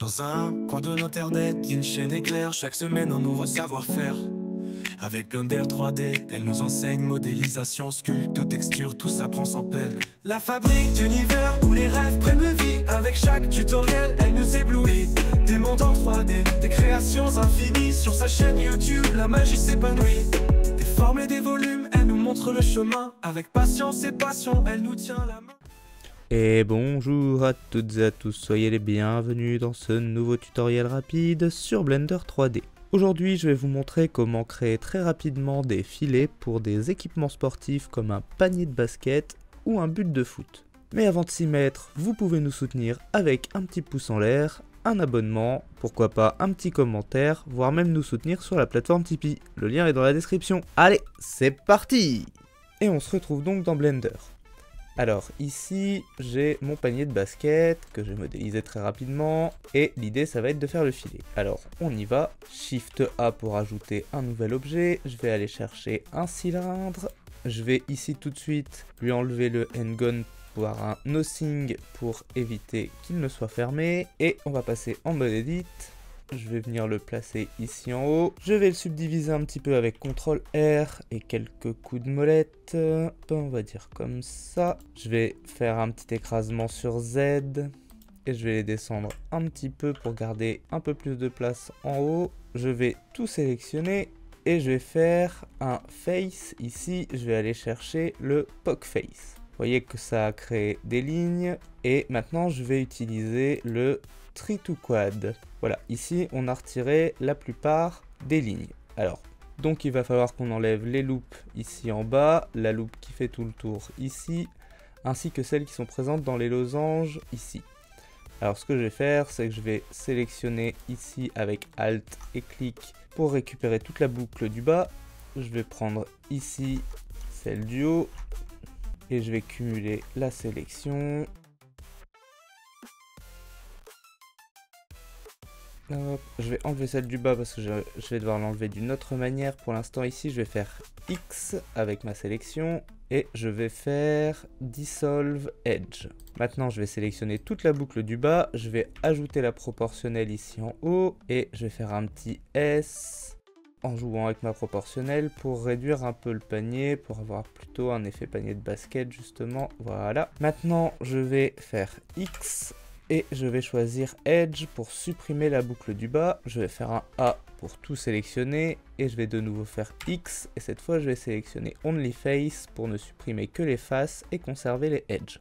Dans un coin de l'internet, une chaîne éclair chaque semaine un nouveau savoir-faire. Avec Blender 3D, elle nous enseigne modélisation, sculpte, texture, tout s'apprend sans peine. La fabrique d'univers où les rêves prennent vie. Avec chaque tutoriel, elle nous éblouit. Des mondes en 3D, des créations infinies. Sur sa chaîne YouTube, la magie s'épanouit. Des formes et des volumes, elle nous montre le chemin. Avec patience et passion, elle nous tient la main. Et bonjour à toutes et à tous, soyez les bienvenus dans ce nouveau tutoriel rapide sur Blender 3D. Aujourd'hui, je vais vous montrer comment créer très rapidement des filets pour des équipements sportifs comme un panier de basket ou un but de foot. Mais avant de s'y mettre, vous pouvez nous soutenir avec un petit pouce en l'air, un abonnement, pourquoi pas un petit commentaire, voire même nous soutenir sur la plateforme Tipeee. Le lien est dans la description. Allez, c'est parti! Et on se retrouve donc dans Blender. Alors ici j'ai mon panier de basket que j'ai modélisé très rapidement et l'idée ça va être de faire le filet. Alors on y va, Shift A pour ajouter un nouvel objet, je vais aller chercher un cylindre, je vais ici tout de suite lui enlever le N-gun pour avoir un nothing pour éviter qu'il ne soit fermé et on va passer en mode edit. Je vais venir le placer ici en haut. Je vais le subdiviser un petit peu avec CTRL R et quelques coups de molette. On va dire comme ça. Je vais faire un petit écrasement sur Z. Et je vais les descendre un petit peu pour garder un peu plus de place en haut. Je vais tout sélectionner. Et je vais faire un face ici. Je vais aller chercher le Poke Face. Vous voyez que ça a créé des lignes. Et maintenant je vais utiliser le Tree to Quad. Voilà, ici on a retiré la plupart des lignes. Alors, donc il va falloir qu'on enlève les loops ici en bas, la loupe qui fait tout le tour ici, ainsi que celles qui sont présentes dans les losanges ici. Alors ce que je vais faire, c'est que je vais sélectionner ici avec Alt et clic pour récupérer toute la boucle du bas. Je vais prendre ici celle du haut et je vais cumuler la sélection. Je vais enlever celle du bas parce que je vais devoir l'enlever d'une autre manière. Pour l'instant ici je vais faire X avec ma sélection et je vais faire Dissolve Edge. Maintenant je vais sélectionner toute la boucle du bas, je vais ajouter la proportionnelle ici en haut et je vais faire un petit S en jouant avec ma proportionnelle pour réduire un peu le panier, pour avoir plutôt un effet panier de basket justement. Voilà. Maintenant je vais faire X. Et je vais choisir Edge pour supprimer la boucle du bas. Je vais faire un A pour tout sélectionner. Et je vais de nouveau faire X. Et cette fois, je vais sélectionner Only Face pour ne supprimer que les faces et conserver les edges.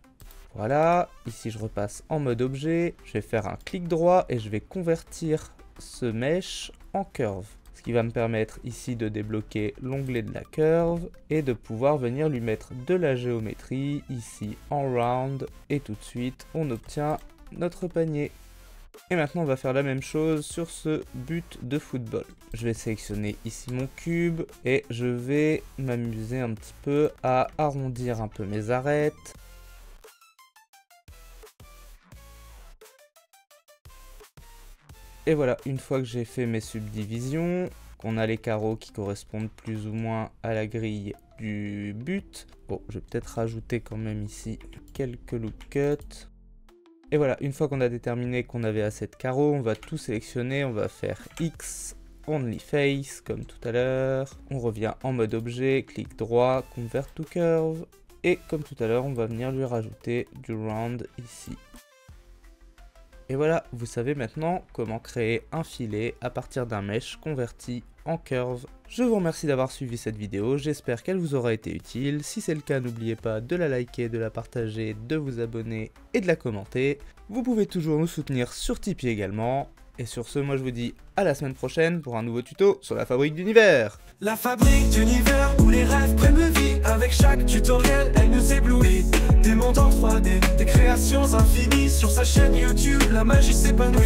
Voilà. Ici, je repasse en mode objet. Je vais faire un clic droit et je vais convertir ce mesh en curve. Ce qui va me permettre ici de débloquer l'onglet de la curve et de pouvoir venir lui mettre de la géométrie ici en round. Et tout de suite, on obtient notre panier. Et maintenant on va faire la même chose sur ce but de football. Je vais sélectionner ici mon cube et je vais m'amuser un petit peu à arrondir un peu mes arêtes. Et voilà, une fois que j'ai fait mes subdivisions, qu'on a les carreaux qui correspondent plus ou moins à la grille du but. Bon, je vais peut-être rajouter quand même ici quelques loop cuts. Et voilà, une fois qu'on a déterminé qu'on avait assez de carreaux, on va tout sélectionner, on va faire X, Only Face, comme tout à l'heure. On revient en mode objet, clic droit, Convert to Curve. Et comme tout à l'heure, on va venir lui rajouter du round ici. Et voilà, vous savez maintenant comment créer un filet à partir d'un mesh converti en curve. Je vous remercie d'avoir suivi cette vidéo, j'espère qu'elle vous aura été utile. Si c'est le cas, n'oubliez pas de la liker, de la partager, de vous abonner et de la commenter. Vous pouvez toujours nous soutenir sur Tipeee également. Et sur ce, moi je vous dis à la semaine prochaine pour un nouveau tuto sur la fabrique d'univers. La fabrique d'univers où les rêves prennent vie. Avec chaque tutoriel, elle nous éblouit. Des mondes en 3D, des créations infinies. Sur sa chaîne YouTube, la magie s'épanouit.